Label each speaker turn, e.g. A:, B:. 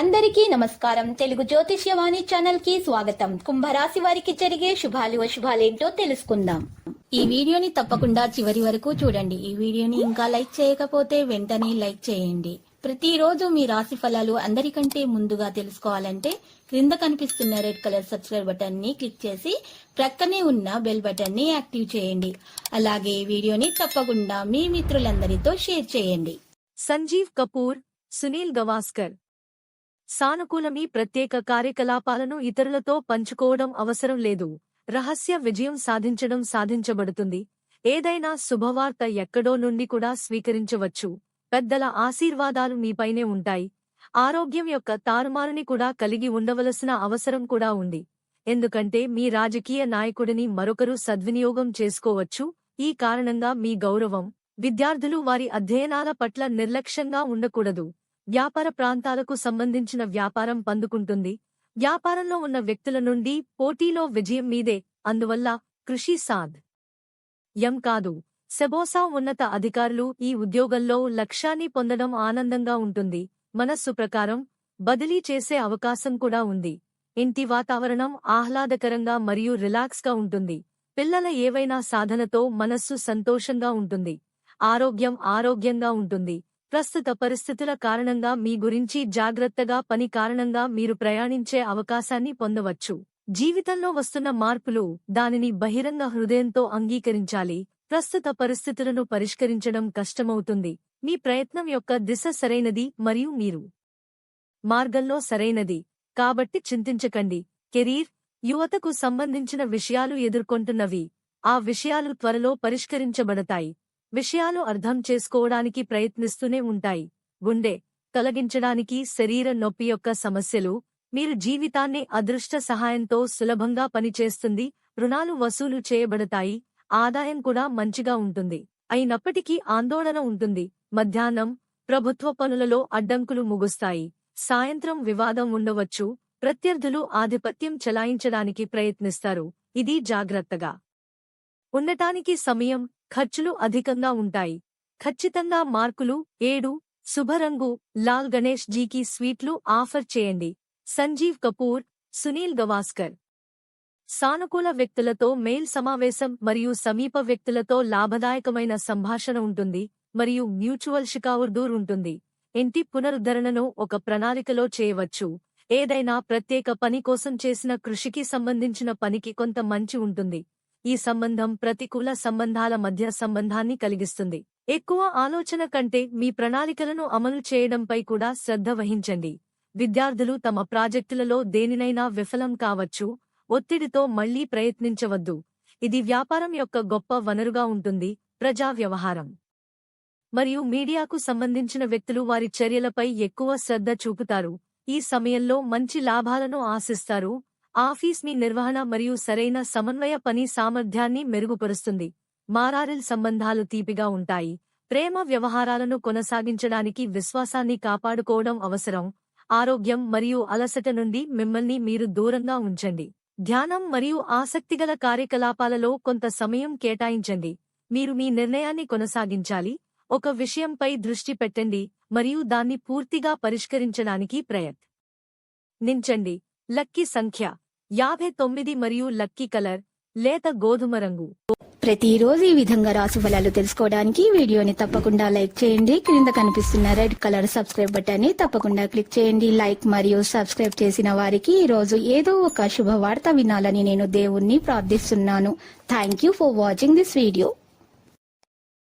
A: అందరికీ నమస్కారం. తెలుగు జ్యోతిష్యవాణి ఛానల్ కి స్వాగతం. కుంభరాశి వారికి జరిగే శుభాలు అశుభాలేంటో తెలుసుకుందాం. ఈ వీడియోని తప్పకుండా చివరి వరకు చూడండి. ఈ వీడియోని ఇంకా లైక్ చేయకపోతే వెంటనే లైక్ చేయండి. ప్రతిరోజు మీ రాశి ఫలాలు అందరికంటే ముందుగా తెలుసుకోవాలంటే క్రింద కనిపిస్తున్న రెడ్ కలర్ సబ్స్క్రైబ్ బటన్ ని క్లిక్ చేసి ప్రక్కనే ఉన్న బెల్ బటన్ ని యాక్టివ్ చేయండి. అలాగే ఈ వీడియోని తప్పకుండా మీ మిత్రులందరితో షేర్ చేయండి.
B: సంజీవ్ కపూర్, సునీల్ గవాస్కర్. సానుకూలమీ ప్రత్యేక కార్యకలాపాలను ఇతరులతో పంచుకోవడం అవసరం లేదు. రహస్య విజయం సాధించబడుతుంది. ఏదైనా శుభవార్త ఎక్కడో నుండి కూడా స్వీకరించవచ్చు. పెద్దల ఆశీర్వాదాలు మీపైనే ఉంటాయి. ఆరోగ్యం యొక్క తారుమారుని కూడా కలిగి ఉండవలసిన అవసరం కూడా ఉంది. ఎందుకంటే మీ రాజకీయ నాయకుడిని మరొకరు సద్వినియోగం చేసుకోవచ్చు. ఈ కారణంగా మీ గౌరవం. విద్యార్థులు వారి అధ్యయనాల పట్ల నిర్లక్ష్యంగా ఉండకూడదు. వ్యాపార ప్రాంతాలకు సంబంధించిన వ్యాపారం పందుకుంటుంది. వ్యాపారంలో ఉన్న వ్యక్తుల నుండి పోటీలో విజయం మీదే. అందువల్ల కృషి సాధ్యం కాదు. సెబోసా ఉన్నత అధికారులు ఈ ఉద్యోగంలో లక్ష్యాన్ని పొందడం ఆనందంగా ఉంటుంది. మనస్సు ప్రకారం బదిలీ చేసే అవకాశం కూడా ఉంది. ఇంటి వాతావరణం ఆహ్లాదకరంగా మరియు రిలాక్స్గా ఉంటుంది. పిల్లల ఏవైనా సాధనతో మనస్సు సంతోషంగా ఉంటుంది. ఆరోగ్యంగా ఉంటుంది. ప్రస్తుత పరిస్థితుల కారణంగా మీ గురించి జాగ్రత్తగా పని కారణంగా మీరు ప్రయాణించే అవకాశాన్ని పొందవచ్చు. జీవితంలో వస్తున్న మార్పులు దానిని బహిరంగ హృదయంతో అంగీకరించాలి. ప్రస్తుత పరిస్థితులను పరిష్కరించడం కష్టమవుతుంది. మీ ప్రయత్నం యొక్క దిశ సరైనది మరియు మీరు మార్గంలో సరైనది కాబట్టి చింతించకండి. కెరీర్, యువతకు సంబంధించిన విషయాలు ఎదుర్కొంటున్నవి. ఆ విషయాలు త్వరలో పరిష్కరించబడతాయి. విషయాలు అర్థం చేసుకోవడానికి ప్రయత్నిస్తూనే ఉంటాయి. గుండె తొలగించడానికి శరీర నొప్పి యొక్క సమస్యలు. మీరు జీవితాన్ని అదృష్ట సహాయంతో సులభంగా పనిచేస్తుంది. రుణాలు వసూలు చేయబడతాయి. ఆదాయం కూడా మంచిగా ఉంటుంది. అయినప్పటికీ ఆందోళన ఉంటుంది. మధ్యాహ్నం ప్రభుత్వ పనులలో అడ్డంకులు ముగుస్తాయి. సాయంత్రం వివాదం ఉండవచ్చు. ప్రత్యర్థులు ఆధిపత్యం చెలాయించడానికి ప్రయత్నిస్తారు. ఇది జాగ్రత్తగా ఉండటానికి సమయం. ఖర్చులు అధికంగా ఉంటాయి. ఖచ్చితంగా మార్కులు 7. శుభరంగు లాల్ గణేష్ జీకి స్వీట్లు ఆఫర్ చేయండి. సంజీవ్ కపూర్, సునీల్ గవాస్కర్. సానుకూల వ్యక్తులతో మెయిల్ సమావేశం మరియు సమీప వ్యక్తులతో లాభదాయకమైన సంభాషణ ఉంటుంది మరియు మ్యూచువల్ షికావుర్దూర్ ఉంటుంది. ఇంటి పునరుద్ధరణను ఒక ప్రణాళికలో చేయవచ్చు. ఏదైనా ప్రత్యేక పని కోసం చేసిన కృషికి సంబంధించిన పనికి కొంత మంచి ఉంటుంది. ఈ సంబంధం ప్రతికూల సంబంధాల మధ్య సంబంధాన్ని కలిగిస్తుంది. ఎక్కువ ఆలోచన కంటే మీ ప్రణాళికలను అమలు చేయడంపై కూడా శ్రద్ధ వహించండి. విద్యార్థులు తమ ప్రాజెక్టులలో దేనినైనా విఫలం కావచ్చు. ఒత్తిడితో మళ్లీ ప్రయత్నించవద్దు. ఇది వ్యాపారం యొక్క గొప్ప వనరుగా ఉంటుంది. ప్రజా వ్యవహారం మరియు మీడియాకు సంబంధించిన వ్యక్తులు వారి చర్యలపై ఎక్కువ శ్రద్ధ చూపుతారు. ఈ సమయంలో మంచి లాభాలను ఆశిస్తారు. ఆఫీస్ మీ నిర్వహణ మరియు సరైన సమన్వయ పని సామర్థ్యాన్ని మెరుగుపరుస్తుంది. మారారిల్ సంబంధాలు తీపిగా ఉంటాయి. ప్రేమ వ్యవహారాలను కొనసాగించడానికి విశ్వాసాన్ని కాపాడుకోవడం అవసరం. ఆరోగ్యం మరియు అలసట నుండి మిమ్మల్ని మీరు దూరంగా ఉంచండి. ధ్యానం మరియు ఆసక్తిగల కార్యకలాపాలలో కొంత సమయం కేటాయించండి. మీరు మీ నిర్ణయాన్ని కొనసాగించాలి. ఒక విషయంపై దృష్టి పెట్టండి మరియు దాన్ని పూర్తిగా పరిష్కరించడానికి ప్రయత్నించండి. లక్కీ సంఖ్య 59 మరియు లక్కీ కలర్ లేత గోధుమ రంగు.
A: ప్రతిరోజు ఈ విధంగా రాశి ఫలాలు తెలుసుకోవడానికి వీడియోని తప్పకుండా లైక్ చేయండి. క్రింద కనిపిస్తున్న రెడ్ కలర్ సబ్స్క్రైబ్ బటన్ ని తప్పకుండా క్లిక్ చేయండి. లైక్ మరియు సబ్స్క్రైబ్ చేసిన వారికి ఈ రోజు ఏదో ఒక శుభవార్త వినాలని నేను దేవుణ్ణి ప్రార్థిస్తున్నాను. Thank you for watching this video.